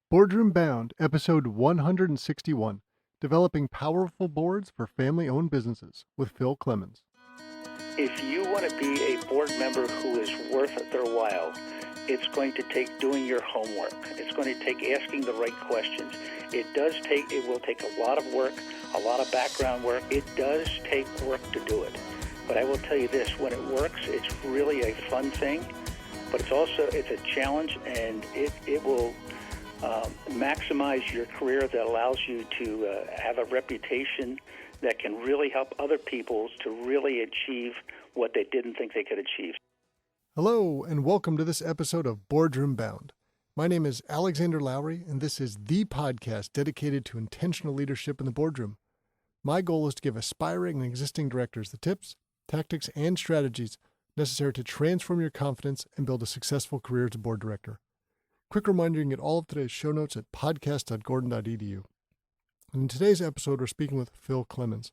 Boardroom Bound, episode 161, Developing Powerful Boards for Family-Owned Businesses with Phil Clemens. If you want to be a board member who is worth their while, it's going to take doing your homework. It's going to take asking the right questions. It will take a lot of work, a lot of background work. It does take work to do it. But I will tell you this, when it works, it's really a fun thing, but it's a challenge, and it will maximize your career that allows you to have a reputation that can really help other people to really achieve what they didn't think they could achieve. Hello, and welcome to this episode of Boardroom Bound. My name is Alexander Lowry, and this is the podcast dedicated to intentional leadership in the boardroom. My goal is to give aspiring and existing directors the tips, tactics, and strategies necessary to transform your confidence and build a successful career as a board director. Quick reminder, you can get all of today's show notes at podcast.gordon.edu. And in today's episode, we're speaking with Phil Clemens.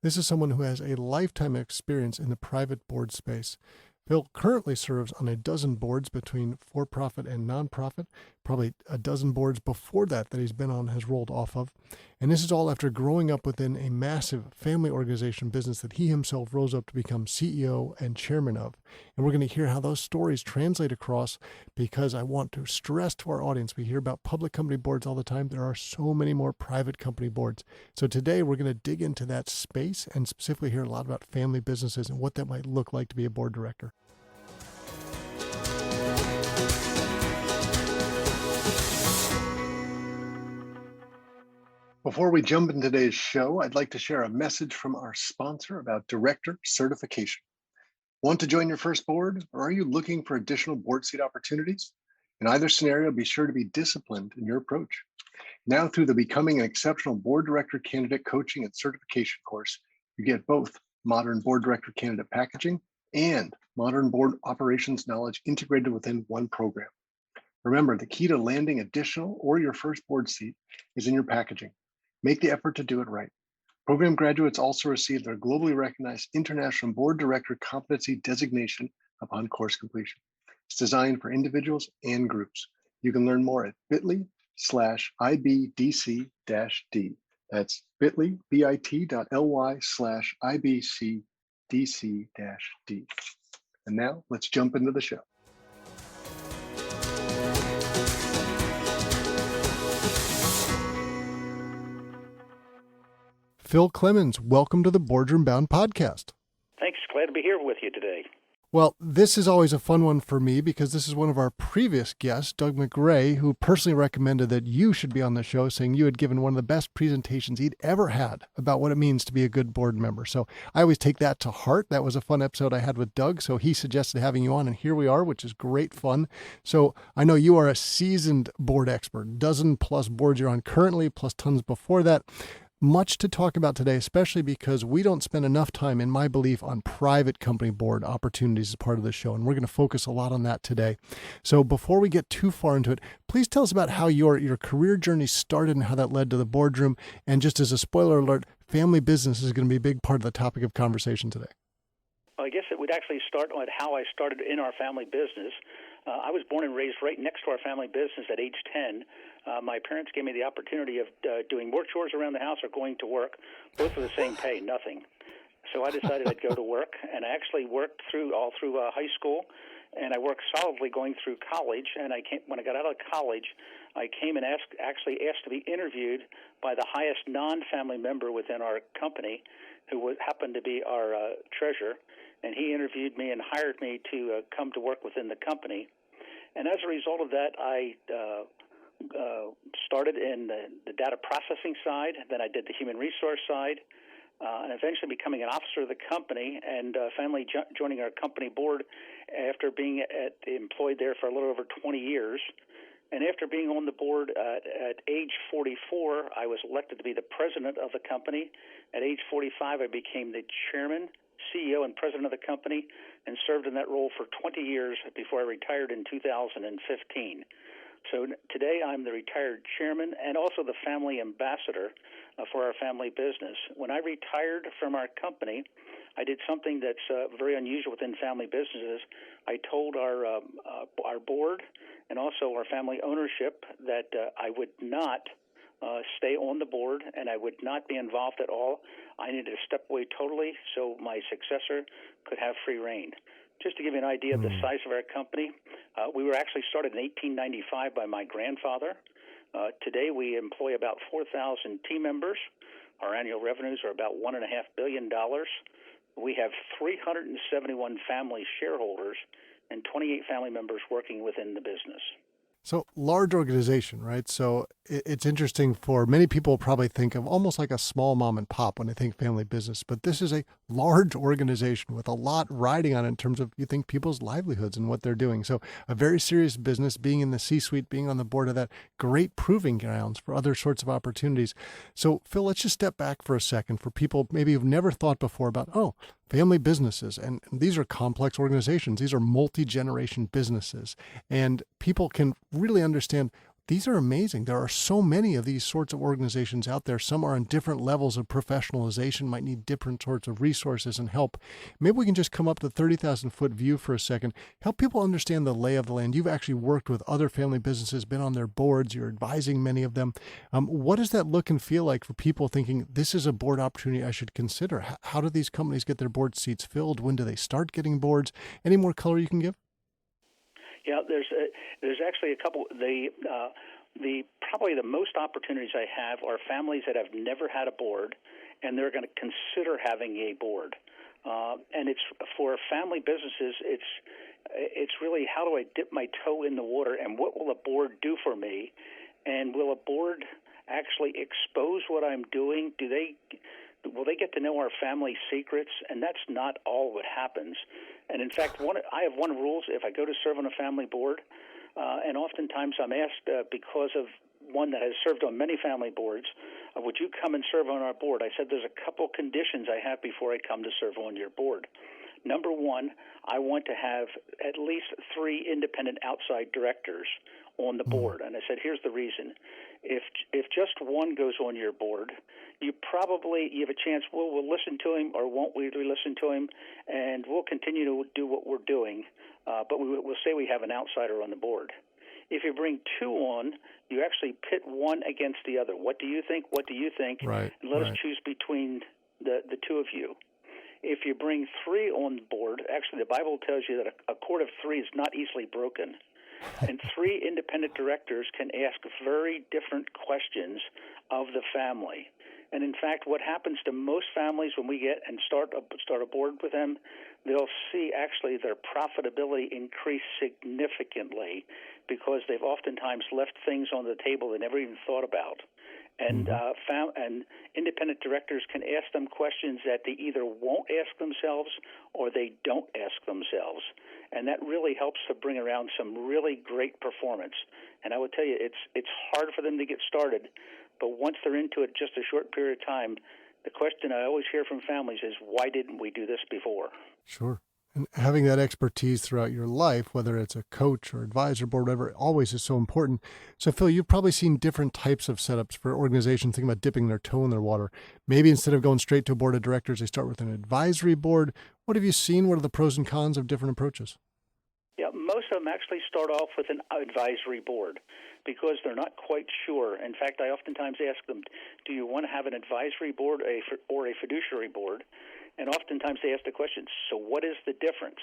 This is someone who has a lifetime experience in the private board space. Phil currently serves on a dozen boards between for-profit and nonprofit, probably a dozen boards before that he's been on has rolled off of. And this is all after growing up within a massive family organization business that he himself rose up to become CEO and chairman of. And we're going to hear how those stories translate across, because I want to stress to our audience, we hear about public company boards all the time. There are so many more private company boards. So today we're going to dig into that space and specifically hear a lot about family businesses and what that might look like to be a board director. Before we jump into today's show, I'd like to share a message from our sponsor about director certification. Want to join your first board, or are you looking for additional board seat opportunities? In either scenario, be sure to be disciplined in your approach. Now, through the Becoming an Exceptional Board Director Candidate Coaching and Certification course, you get both modern board director candidate packaging and modern board operations knowledge integrated within one program. Remember, the key to landing additional or your first board seat is in your packaging. Make the effort to do it right. Program graduates also receive their globally recognized International Board Director Competency Designation upon course completion. It's designed for individuals and groups. You can learn more at bit.ly/IBDC-D. That's bit.ly, bit.ly/IBCDC-D. And now let's jump into the show. Phil Clemens, welcome to the Boardroom Bound podcast. Thanks. Glad to be here with you today. Well, this is always a fun one for me because this is one of our previous guests, Doug McRae, who personally recommended that you should be on the show, saying you had given one of the best presentations he'd ever had about what it means to be a good board member. So I always take that to heart. That was a fun episode I had with Doug. So he suggested having you on, and here we are, which is great fun. So I know you are a seasoned board expert, dozen plus boards you're on currently, plus tons before that. Much to talk about today, especially because we don't spend enough time, in my belief, on private company board opportunities as part of the show. And we're going to focus a lot on that today. So before we get too far into it, please tell us about how your career journey started and how that led to the boardroom. And just as a spoiler alert, family business is going to be a big part of the topic of conversation today. Well, I guess it would actually start with how I started in our family business. I was born and raised right next to our family business at age 10. My parents gave me the opportunity of doing more chores around the house or going to work, both for the same pay, nothing. So I decided I'd go to work, and I actually worked all through high school, and I worked solidly going through college. And when I got out of college, I came and actually asked to be interviewed by the highest non-family member within our company, who happened to be our treasurer. And he interviewed me and hired me to come to work within the company. And as a result of that, I started in the data processing side. Then I did the human resource side, and eventually becoming an officer of the company, and finally joining our company board after being employed there for a little over 20 years. And after being on the board at age 44, I was elected to be the president of the company. At age 45, I became the chairman, CEO, and president of the company, and served in that role for 20 years before I retired in 2015. So today I'm the retired chairman and also the family ambassador for our family business. When I retired from our company, I did something that's very unusual within family businesses. I told our board and also our family ownership, that I would not stay on the board and I would not be involved at all. I needed to step away totally so my successor could have free reign. Just to give you an idea of the size of our company, we were actually started in 1895 by my grandfather. Today we employ about 4,000 team members. Our annual revenues are about $1.5 billion. We have 371 family shareholders and 28 family members working within the business. So large organization, right? So it's interesting for many people probably think of almost like a small mom and pop when they think family business, but this is a large organization with a lot riding on it in terms of, you think, people's livelihoods and what they're doing. So a very serious business, being in the C-suite, being on the board of that, great proving grounds for other sorts of opportunities. So Phil, let's just step back for a second for people maybe who've never thought before about, family businesses. And these are complex organizations. These are multi-generation businesses. And people can really understand these are amazing. There are so many of these sorts of organizations out there. Some are on different levels of professionalization, might need different sorts of resources and help. Maybe we can just come up to 30,000 foot view for a second, help people understand the lay of the land. You've actually worked with other family businesses, been on their boards, you're advising many of them. What does that look and feel like for people thinking this is a board opportunity I should consider? How do these companies get their board seats filled? When do they start getting boards? Any more color you can give? Yeah, there's actually a couple. Probably the most opportunities I have are families that have never had a board, and they're going to consider having a board. And it's for family businesses. It's really, how do I dip my toe in the water, and what will a board do for me? And will a board actually expose what I'm doing? Will they get to know our family secrets? And that's not all what happens. And in fact, I have one rule: if I go to serve on a family board, and oftentimes I'm asked because of one that has served on many family boards, would you come and serve on our board? I said there's a couple conditions I have before I come to serve on your board. Number one, I want to have at least 3 independent outside directors on the board. And I said, here's the reason. If just one goes on your board, you have a chance, we'll listen to him, or won't we listen to him, and we'll continue to do what we're doing, but we'll say we have an outsider on the board. If you bring 2 on, you actually pit one against the other. What do you think? What do you think? Right. And let us choose between the 2 of you. If you bring 3 on board, actually the Bible tells you that a cord of 3 is not easily broken. And 3 independent directors can ask very different questions of the family. And in fact, what happens to most families when we get and start a board with them, they'll see actually their profitability increase significantly because they've oftentimes left things on the table they never even thought about. And and independent directors can ask them questions that they either won't ask themselves or they don't ask themselves. And that really helps to bring around some really great performance. And I would tell you, it's hard for them to get started, but once they're into it just a short period of time, the question I always hear from families is, why didn't we do this before? Sure. And having that expertise throughout your life, whether it's a coach or advisor board, whatever, always is so important. So Phil, you've probably seen different types of setups for organizations thinking about dipping their toe in their water. Maybe instead of going straight to a board of directors, they start with an advisory board. What have you seen? What are the pros and cons of different approaches? Yeah, most of them actually start off with an advisory board because they're not quite sure. In fact, I oftentimes ask them, do you want to have an advisory board or a fiduciary board? And oftentimes they ask the question, so what is the difference?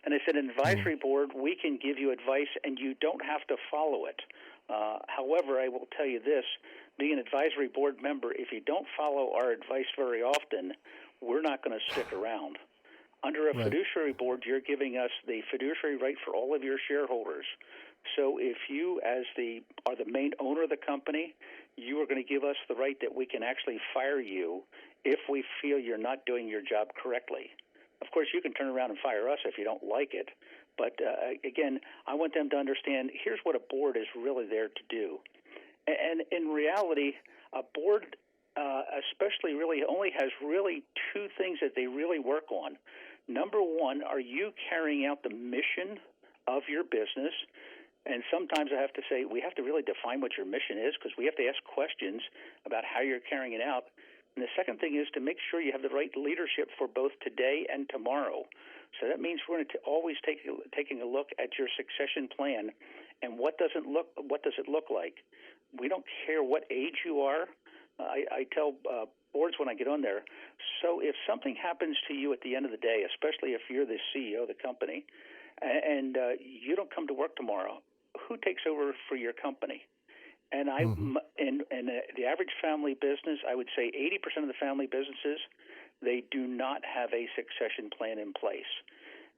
And I said, an advisory board, we can give you advice and you don't have to follow it. However, I will tell you this, being an advisory board member, if you don't follow our advice very often, we're not going to stick around. Under a fiduciary board, you're giving us the fiduciary right for all of your shareholders. So if you, are the main owner of the company, you are going to give us the right that we can actually fire you if we feel you're not doing your job correctly. Of course, you can turn around and fire us if you don't like it. But again, I want them to understand here's what a board is really there to do. And in reality, a board especially really only has really 2 things that they really work on. Number one, are you carrying out the mission of your business? And sometimes I have to say we have to really define what your mission is because we have to ask questions about how you're carrying it out. And the second thing is to make sure you have the right leadership for both today and tomorrow. So that means we're going to always taking a look at your succession plan and what does it look like? We don't care what age you are. I tell boards when I get on there, so if something happens to you at the end of the day, especially if you're the CEO of the company, and you don't come to work tomorrow, who takes over for your company? And in the average family business, I would say 80% of the family businesses, they do not have a succession plan in place.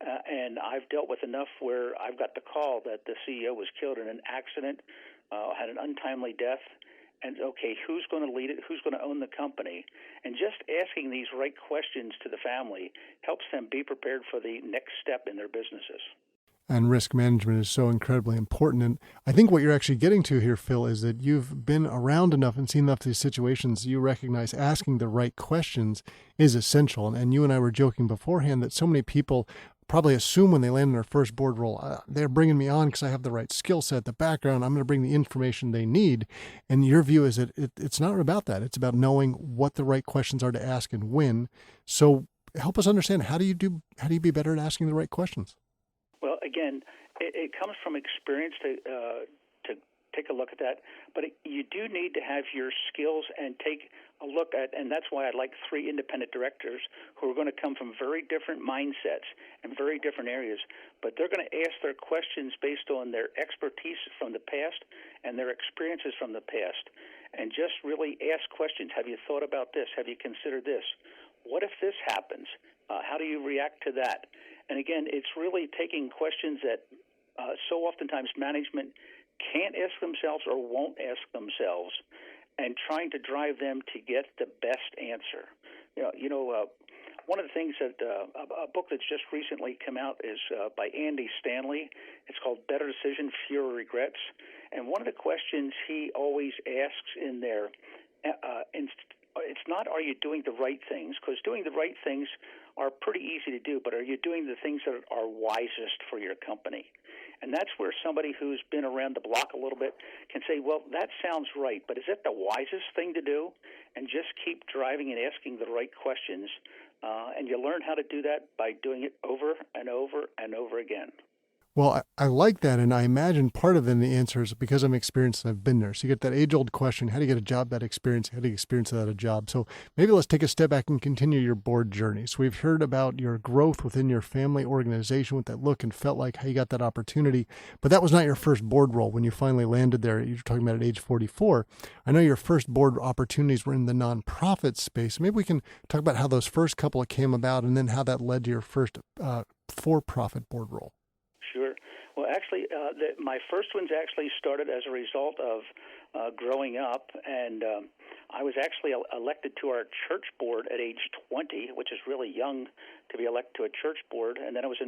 And I've dealt with enough where I've got the call that the CEO was killed in an accident, had an untimely death, and okay, who's going to lead it? Who's going to own the company? And just asking these right questions to the family helps them be prepared for the next step in their businesses. And risk management is so incredibly important. And I think what you're actually getting to here, Phil, is that you've been around enough and seen enough of these situations. You recognize asking the right questions is essential. And you and I were joking beforehand that so many people probably assume when they land in their first board role, they're bringing me on because I have the right skill set, the background, I'm going to bring the information they need. And your view is that it's not about that. It's about knowing what the right questions are to ask and when. So help us understand, how do you be better at asking the right questions? Well, again, it comes from experience to take a look at that. But you do need to have your skills and take a look at, and that's why I like 3 independent directors who are going to come from very different mindsets and very different areas. But they're going to ask their questions based on their expertise from the past and their experiences from the past. And just really ask questions. Have you thought about this? Have you considered this? What if this happens? How do you react to that? And again, it's really taking questions that so oftentimes management can't ask themselves or won't ask themselves, and trying to drive them to get the best answer. One of the things that a book that's just recently come out is by Andy Stanley. It's called Better Decision, Fewer Regrets. And one of the questions he always asks in there, it's not, are you doing the right things? Because doing the right things are pretty easy to do, but are you doing the things that are wisest for your company? And that's where somebody who's been around the block a little bit can say, well, that sounds right, but is it the wisest thing to do? And just keep driving and asking the right questions. And you learn how to do that by doing it over and over and over again. Well, I like that, and I imagine part of then the answer is because I'm experienced and I've been there. So you get that age-old question, how do you get a job, that experience? How do you experience without a job? So maybe let's take a step back and continue your board journey. So we've heard about your growth within your family organization, what that looked and felt like, how you got that opportunity. But that was not your first board role when you finally landed there. You're talking about at age 44. I know your first board opportunities were in the nonprofit space. Maybe we can talk about how those first couple came about and then how that led to your first for-profit board role. Sure. Well, actually, my first ones actually started as a result of growing up, and I was actually elected to our church board at age 20, which is really young to be elected to a church board. And then I was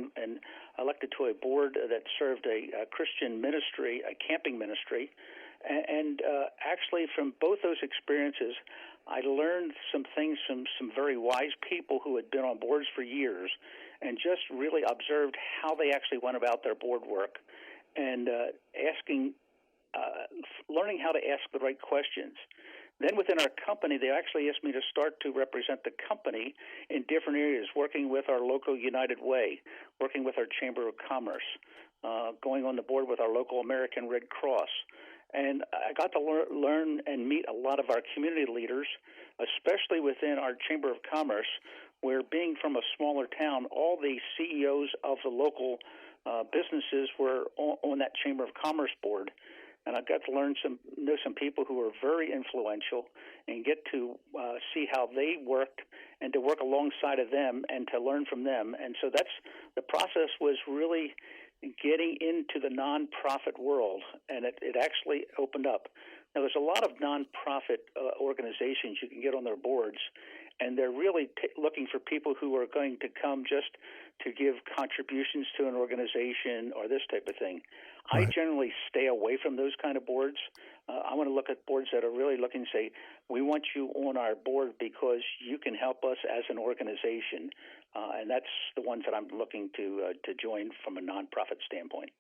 elected to a board that served a Christian ministry, a camping ministry. And actually, from both those experiences, I learned some things from some very wise people who had been on boards for years, and just really observed how they actually went about their board work, and learning how to ask the right questions. Then within our company, they actually asked me to start to represent the company in different areas, working with our local United Way, working with our Chamber of Commerce, going on the board with our local American Red Cross. And I got to learn and meet a lot of our community leaders, especially within our Chamber of Commerce, where being from a smaller town, all the CEOs of the local businesses were on that Chamber of Commerce board. And I got to know some people who were very influential and get to see how they worked and to work alongside of them and to learn from them. And so the process was really getting into the nonprofit world, and it actually opened up. Now, there's a lot of nonprofit organizations you can get on their boards, and they're really looking for people who are going to come just to give contributions to an organization or this type of thing. Right. I generally stay away from those kind of boards. I want to look at boards that are really looking to say, we want you on our board because you can help us as an organization. And that's the ones that I'm looking to join from a nonprofit standpoint.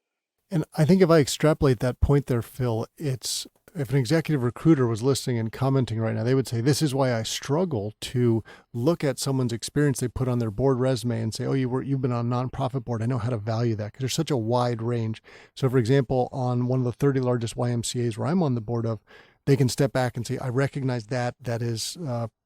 And I think if I extrapolate that point there, Phil, it's if an executive recruiter was listening and commenting right now, they would say, this is why I struggle to look at someone's experience they put on their board resume and say, oh, you've been on a nonprofit board. I know how to value that because there's such a wide range. So for example, on one of the 30 largest YMCAs where I'm on the board of, they can step back and say, I recognize that is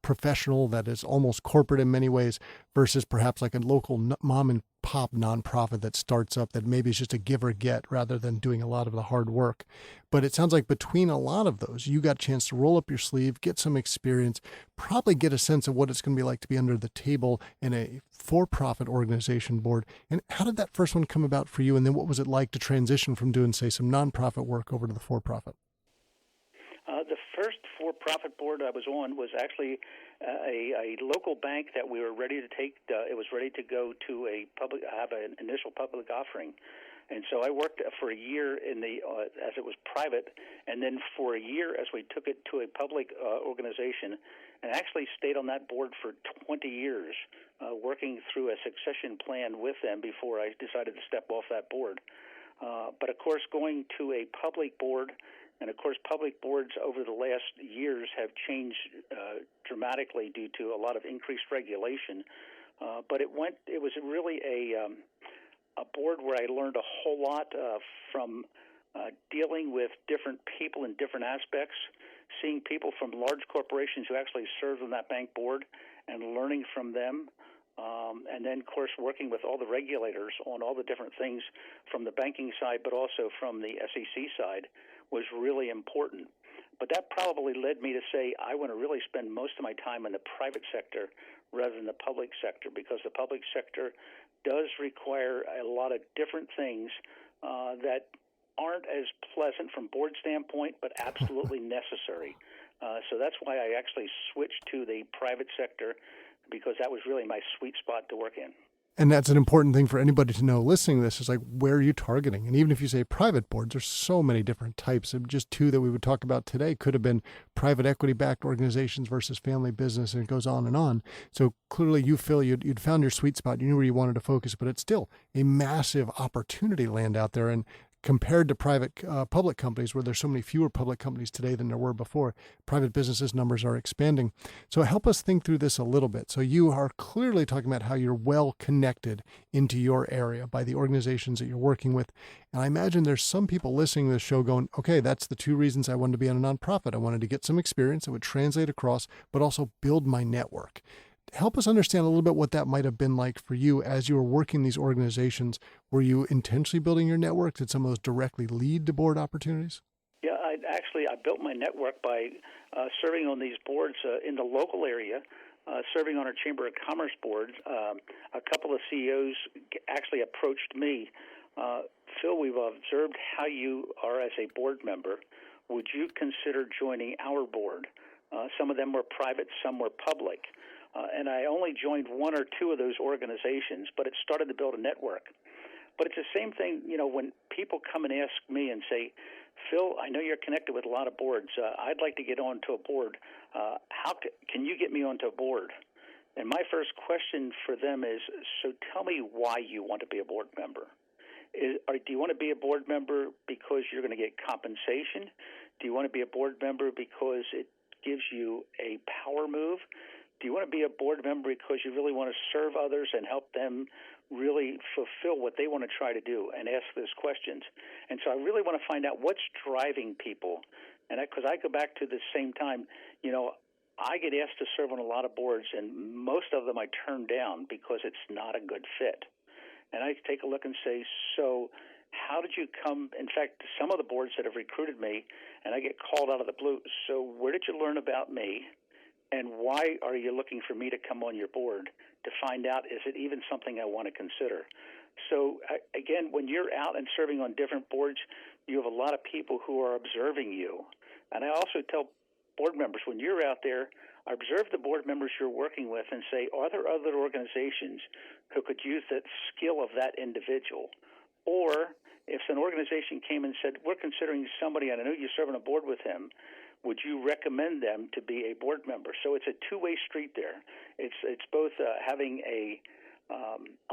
professional, that is almost corporate in many ways, versus perhaps like a local mom and pop nonprofit that starts up that maybe is just a give or get rather than doing a lot of the hard work. But it sounds like between a lot of those, you got a chance to roll up your sleeve, get some experience, probably get a sense of what it's going to be like to be under the table in a for-profit organization board. And how did that first one come about for you? And then what was it like to transition from doing, say, some nonprofit work over to the for-profit? The first for-profit board I was on was actually a local bank that we were ready to take. It was ready to go to have an initial public offering, and so I worked for a year as it was private, and then for a year as we took it to a public organization, and actually stayed on that board for 20 years, working through a succession plan with them before I decided to step off that board. But of course, going to a public board. And, of course, public boards over the last years have changed dramatically due to a lot of increased regulation. But it was really a board where I learned a whole lot from dealing with different people in different aspects, seeing people from large corporations who actually served on that bank board and learning from them. And then, of course, working with all the regulators on all the different things from the banking side, but also from the SEC side, was really important. But that probably led me to say I want to really spend most of my time in the private sector rather than the public sector, because the public sector does require a lot of different things that aren't as pleasant from board standpoint, but absolutely necessary. So that's why I actually switched to the private sector, because that was really my sweet spot to work in. And that's an important thing for anybody to know listening to this is like, where are you targeting? And even if you say private boards, there's so many different types. And just two that we would talk about today could have been private equity-backed organizations versus family business, and it goes on and on. So clearly you feel you'd found your sweet spot. You knew where you wanted to focus, but it's still a massive opportunity land out there. And compared to public companies, where there's so many fewer public companies today than there were before, private businesses numbers are expanding. So help us think through this a little bit. So you are clearly talking about how you're well connected into your area by the organizations that you're working with. And I imagine there's some people listening to this show going, okay, that's the two reasons I wanted to be on a nonprofit. I wanted to get some experience that would translate across, but also build my network. Help us understand a little bit what that might have been like for you as you were working these organizations. Were you intentionally building your network? Did some of those directly lead to board opportunities? Yeah, I built my network by serving on these boards in the local area, serving on our Chamber of Commerce board. A couple of CEOs actually approached me. Phil, we've observed how you are as a board member. Would you consider joining our board? Some of them were private, some were public. And I only joined one or two of those organizations, but it started to build a network. But it's the same thing, when people come and ask me and say, Phil, I know you're connected with a lot of boards. I'd like to get onto a board. How can you get me onto a board? And my first question for them is, so tell me why you want to be a board member. Do you want to be a board member because you're going to get compensation? Do you want to be a board member because it gives you a power move? Do you want to be a board member because you really want to serve others and help them really fulfill what they want to try to do, and ask those questions? And so I really want to find out what's driving people. And because I go back to the same time, I get asked to serve on a lot of boards, and most of them I turn down because it's not a good fit. And I take a look and say, so how did you come? In fact, some of the boards that have recruited me, and I get called out of the blue, so where did you learn about me? And why are you looking for me to come on your board to find out, is it even something I want to consider? So, again, when you're out and serving on different boards, you have a lot of people who are observing you. And I also tell board members, when you're out there, observe the board members you're working with and say, are there other organizations who could use that skill of that individual? Or if an organization came and said, we're considering somebody, and I know you serve on a board with him, would you recommend them to be a board member? So it's a two-way street there. It's both having a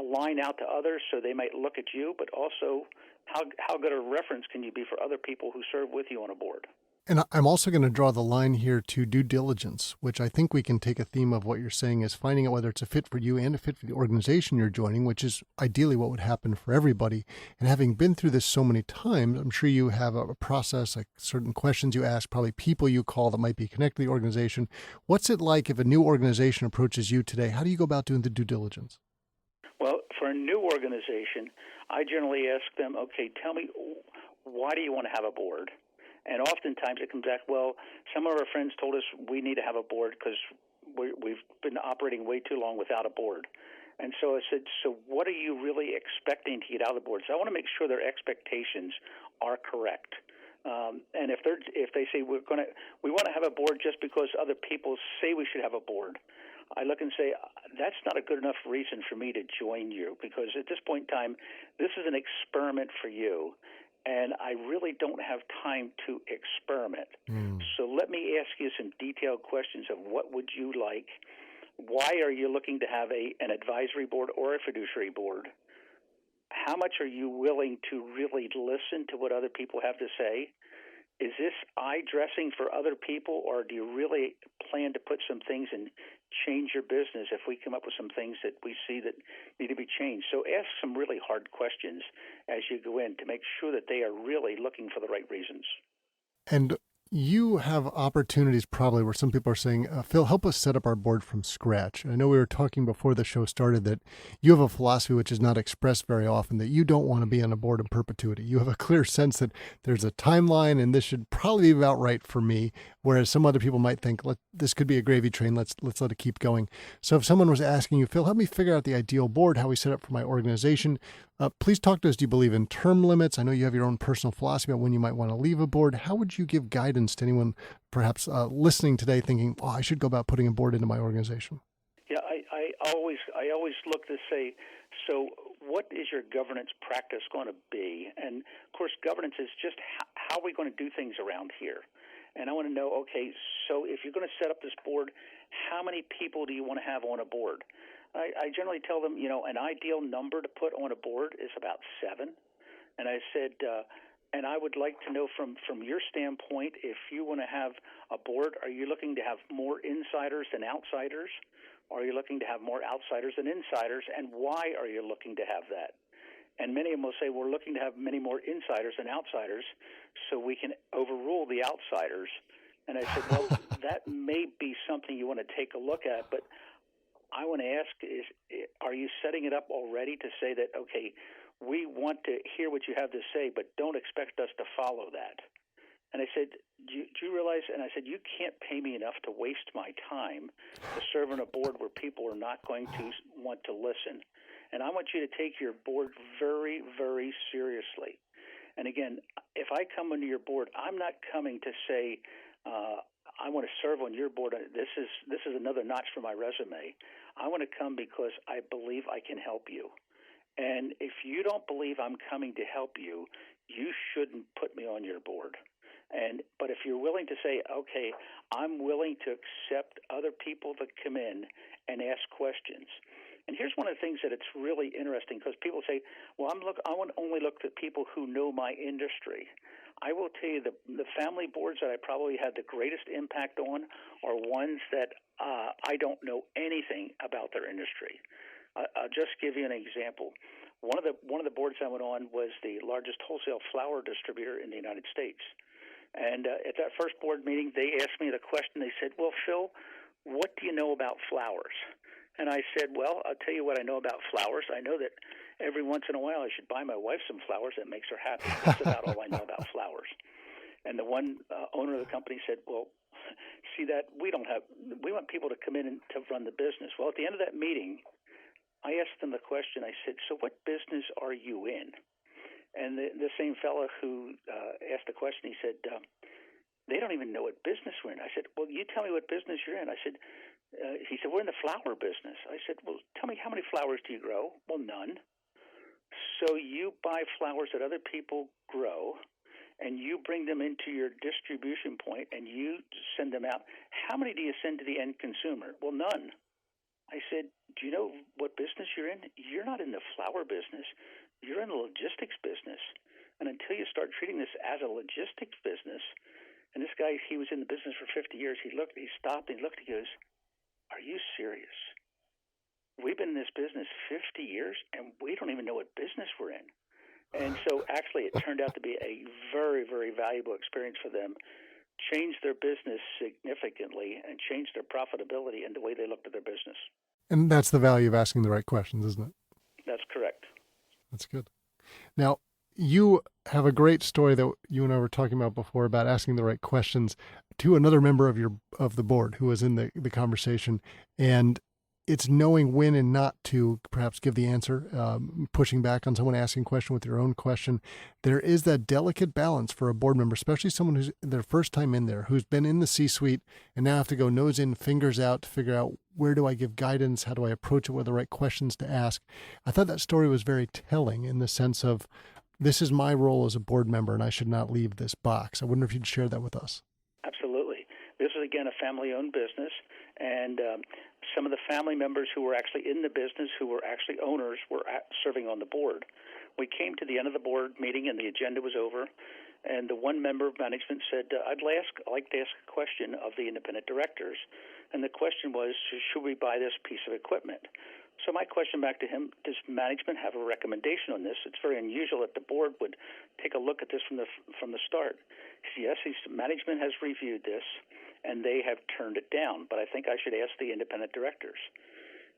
line out to others so they might look at you, but also how good a reference can you be for other people who serve with you on a board? And I'm also going to draw the line here to due diligence, which I think we can take a theme of what you're saying is finding out whether it's a fit for you and a fit for the organization you're joining, which is ideally what would happen for everybody. And having been through this so many times, I'm sure you have a process, like certain questions you ask, probably people you call that might be connected to the organization. What's it like if a new organization approaches you today? How do you go about doing the due diligence? Well, for a new organization, I generally ask them, okay, tell me, why do you want to have a board? And oftentimes it comes back, well, some of our friends told us we need to have a board because we've been operating way too long without a board. And so I said, so what are you really expecting to get out of the board? So I want to make sure their expectations are correct. And if they say we want to have a board just because other people say we should have a board, I look and say that's not a good enough reason for me to join you, because at this point in time, this is an experiment for you, and I really don't have time to experiment. So let me ask you some detailed questions of what would you like? Why are you looking to have an advisory board or a fiduciary board? How much are you willing to really listen to what other people have to say? Is this eye dressing for other people, or do you really plan to put some things and change your business if we come up with some things that we see that need to be changed? So ask some really hard questions as you go in to make sure that they are really looking for the right reasons. And you have opportunities probably where some people are saying, Phil, help us set up our board from scratch. And I know we were talking before the show started that you have a philosophy which is not expressed very often, that you don't want to be on a board in perpetuity. You have a clear sense that there's a timeline and this should probably be about right for me, whereas some other people might think, this could be a gravy train, let's let it keep going. So if someone was asking you, Phil, help me figure out the ideal board, how we set up for my organization, please talk to us. Do you believe in term limits? I know you have your own personal philosophy about when you might want to leave a board. How would you give guidance to anyone perhaps listening today thinking, oh, I should go about putting a board into my organization? Yeah, I always look to say, so what is your governance practice going to be? And of course, governance is just how are we going to do things around here? And I want to know, okay, so if you're going to set up this board, how many people do you want to have on a board? I generally tell them, an ideal number to put on a board is about 7. And I said, and I would like to know from your standpoint, if you want to have a board, are you looking to have more insiders than outsiders? Are you looking to have more outsiders than insiders? And why are you looking to have that? And many of them will say, we're looking to have many more insiders than outsiders so we can overrule the outsiders. And I said, well, that may be something you want to take a look at, but I want to ask are you setting it up already to say that, okay, we want to hear what you have to say, but don't expect us to follow that? And I said, do you realize, and I said, you can't pay me enough to waste my time to serve on a board where people are not going to want to listen. And I want you to take your board very, very seriously. And again, if I come into your board, I'm not coming to say, I want to serve on your board. This is another notch for my resume. I want to come because I believe I can help you. And if you don't believe I'm coming to help you, you shouldn't put me on your board. But if you're willing to say, okay, I'm willing to accept other people that come in and ask questions. And here's one of the things that it's really interesting, because people say, well, I want to only look at people who know my industry. I will tell you the family boards that I probably had the greatest impact on are ones that I don't know anything about their industry. I'll just give you an example. One of the boards I went on was the largest wholesale flower distributor in the United States. And at that first board meeting, they asked me the question. They said, well, Phil, what do you know about flowers? And I said, well, I'll tell you what I know about flowers. I know that every once in a while I should buy my wife some flowers. That makes her happy. That's about all I know about flowers. And the one owner of the company said, well, see that we want people to come in and to run the business. Well, at the end of that meeting, I asked them the question. I said, so what business are you in? And the same fellow who asked the question, he said, they don't even know what business we're in. I said, well, you tell me what business you're in. I said, he said, we're in the flower business. I said, well, tell me, how many flowers do you grow? Well, none. So you buy flowers that other people grow, and you bring them into your distribution point, and you send them out. How many do you send to the end consumer? Well, none. I said, do you know what business you're in? You're not in the flower business. You're in the logistics business. And until you start treating this as a logistics business, And this guy, he was in the business for 50 years. He stopped, and he looked, he goes, "Are you serious? We've been in this business 50 years, and we don't even know what business we're in." And so actually it turned out to be a very, very valuable experience for them, changed their business significantly, and changed their profitability and the way they looked at their business. And that's the value of asking the right questions, isn't it? That's correct. That's good. Now, you have a great story that you and I were talking about before about asking the right questions to another member of the board who was in the conversation. And it's knowing when and not to perhaps give the answer, pushing back on someone asking a question with your own question. There is that delicate balance for a board member, especially someone who's their first time in there, who's been in the C-suite and now have to go nose in, fingers out to figure out where do I give guidance? How do I approach it? What are the right questions to ask? I thought that story was very telling in the sense of this is my role as a board member and I should not leave this box. I wonder if you'd share that with us. Absolutely. This is, again, a family-owned business, and some of the family members who were actually in the business, who were actually owners, were serving on the board. We came to the end of the board meeting, and the agenda was over, and the one member of management said, I'd like to ask a question of the independent directors. And the question was, should we buy this piece of equipment? So my question back to him, does management have a recommendation on this? It's very unusual that the board would take a look at this from the start. He said, yes, management has reviewed this, and they have turned it down, but I think I should ask the independent directors.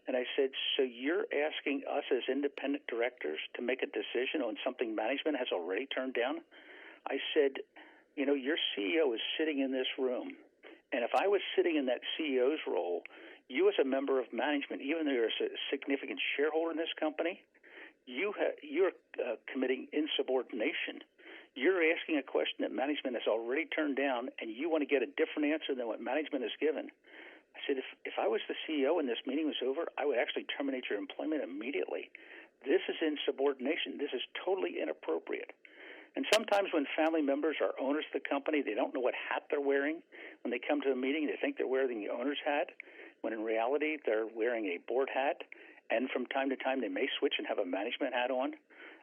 And I said, so you're asking us as independent directors to make a decision on something management has already turned down? I said, your CEO is sitting in this room, and if I was sitting in that CEO's role, you as a member of management, even though you're a significant shareholder in this company, you're committing insubordination. You're asking a question that management has already turned down, and you want to get a different answer than what management has given. I said, if I was the CEO and this meeting was over, I would actually terminate your employment immediately. This is insubordination. This is totally inappropriate. And sometimes when family members are owners of the company, they don't know what hat they're wearing. When they come to a meeting, they think they're wearing the owner's hat, when in reality they're wearing a board hat. And from time to time, they may switch and have a management hat on.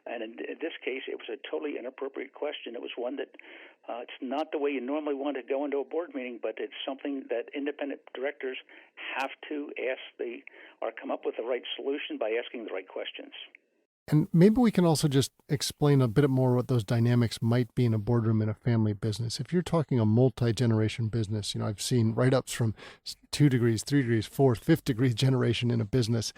And in this case, it was a totally inappropriate question. It was one that it's not the way you normally want to go into a board meeting, but it's something that independent directors have to or come up with the right solution by asking the right questions. And maybe we can also just explain a bit more what those dynamics might be in a boardroom in a family business. If you're talking a multi-generation business, I've seen write-ups from 2 degrees, 3 degrees, 4th, 5th degree generation in a business.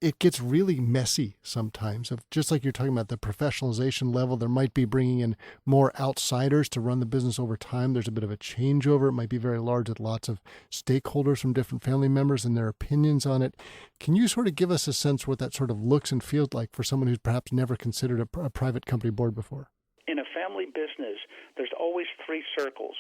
It gets really messy sometimes. Just like you're talking about the professionalization level, there might be bringing in more outsiders to run the business over time. There's a bit of a changeover. It might be very large with lots of stakeholders from different family members and their opinions on it. Can you sort of give us a sense what that sort of looks and feels like for someone who's perhaps never considered a private company board before? In a family business, there's always 3 circles.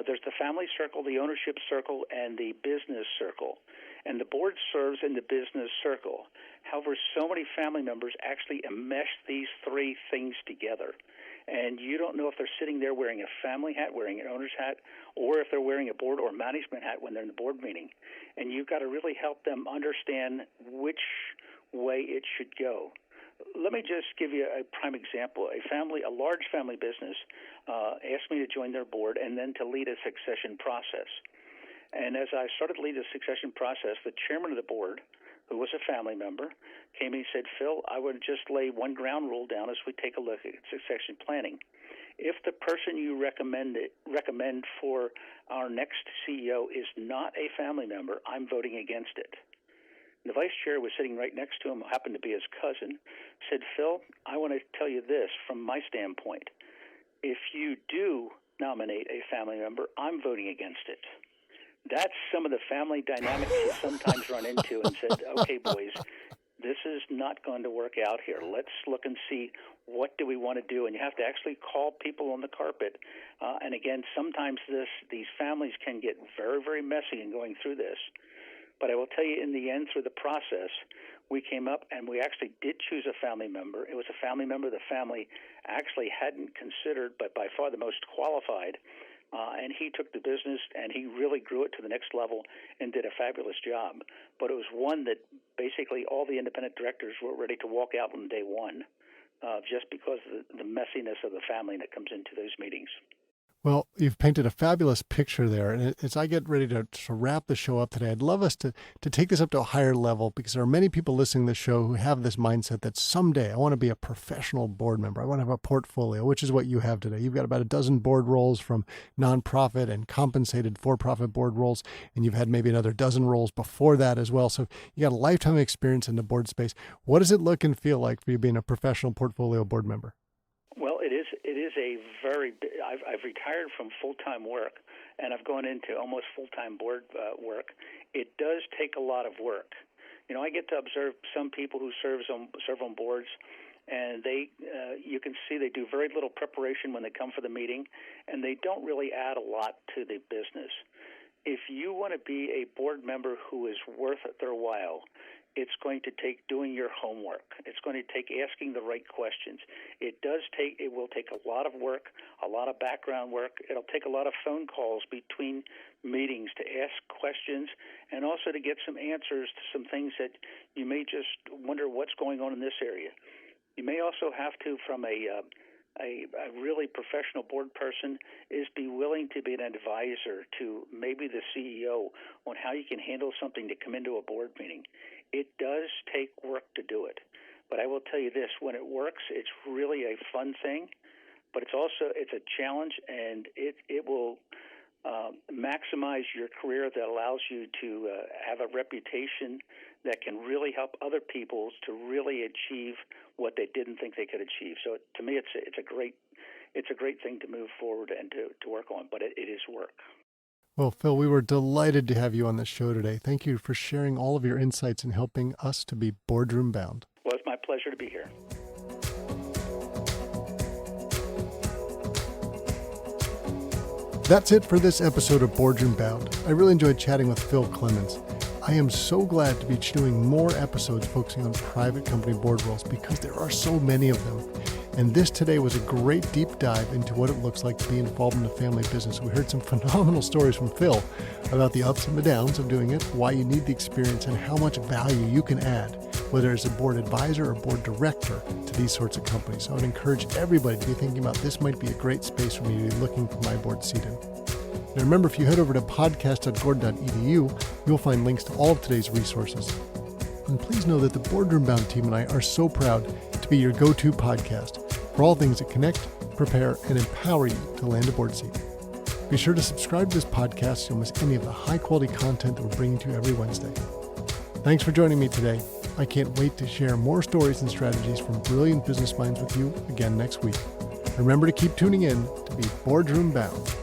There's the family circle, the ownership circle, and the business circle. And the board serves in the business circle. However, so many family members actually enmesh these 3 things together. And you don't know if they're sitting there wearing a family hat, wearing an owner's hat, or if they're wearing a board or management hat when they're in the board meeting. And you've got to really help them understand which way it should go. Let me just give you a prime example. A large family business asked me to join their board and then to lead a succession process. And as I started to lead the succession process, the chairman of the board, who was a family member, came and said, Phil, I would just lay one ground rule down as we take a look at succession planning. If the person you recommend for our next CEO is not a family member, I'm voting against it. The vice chair was sitting right next to him, happened to be his cousin, said, Phil, I want to tell you this from my standpoint. If you do nominate a family member, I'm voting against it. That's some of the family dynamics you sometimes run into, and said, okay, boys, this is not going to work out here. Let's look and see what do we want to do. And you have to actually call people on the carpet. And again, sometimes these families can get very, very messy in going through this. But I will tell you, in the end, through the process, we came up and we actually did choose a family member. It was a family member the family actually hadn't considered, but by far the most qualified. And he took the business and he really grew it to the next level and did a fabulous job. But it was one that basically all the independent directors were ready to walk out on day one, just because of the messiness of the family that comes into those meetings. Well, you've painted a fabulous picture there. And as I get ready to wrap the show up today, I'd love us to take this up to a higher level, because there are many people listening to the show who have this mindset that someday I want to be a professional board member. I want to have a portfolio, which is what you have today. You've got about a dozen board roles, from nonprofit and compensated for-profit board roles, and you've had maybe another dozen roles before that as well. So you got a lifetime experience in the board space. What does it look and feel like for you being a professional portfolio board member? Well, it is a very. I've retired from full-time work, and I've gone into almost full-time board work. It does take a lot of work. You know, I get to observe some people who serve on boards, and you can see they do very little preparation when they come for the meeting, and they don't really add a lot to the business. If you want to be a board member who is worth their while, it's going to take doing your homework. It's going to take asking the right questions. It will take a lot of work, a lot of background work. It'll take a lot of phone calls between meetings to ask questions, and also to get some answers to some things that you may just wonder what's going on in this area. You may also have to, from a really professional board person, is be willing to be an advisor to maybe the CEO on how you can handle something to come into a board meeting. It does take work to do it, but I will tell you this: when it works, it's really a fun thing. But it's a challenge, and it will maximize your career. That allows you to have a reputation that can really help other people to really achieve what they didn't think they could achieve. So to me, it's a great thing to move forward and to work on, but it is work. Well, Phil, we were delighted to have you on the show today. Thank you for sharing all of your insights and helping us to be boardroom bound. Well, it's my pleasure to be here. That's it for this episode of Boardroom Bound. I really enjoyed chatting with Phil Clemens. I am so glad to be doing more episodes focusing on private company board roles, because there are so many of them. And this today was a great deep dive into what it looks like to be involved in a family business. We heard some phenomenal stories from Phil about the ups and the downs of doing it, why you need the experience, and how much value you can add, whether as a board advisor or board director, to these sorts of companies. So I would encourage everybody to be thinking about this might be a great space for me to be looking for my board seat in. Now remember, if you head over to podcast.gord.edu, you'll find links to all of today's resources. And please know that the Boardroom Bound team and I are so proud to be your go-to podcast for all things that connect, prepare, and empower you to land a board seat. Be sure to subscribe to this podcast so you don't miss any of the high-quality content that we're bringing to you every Wednesday. Thanks for joining me today. I can't wait to share more stories and strategies from brilliant business minds with you again next week. Remember to keep tuning in to be Boardroom Bound.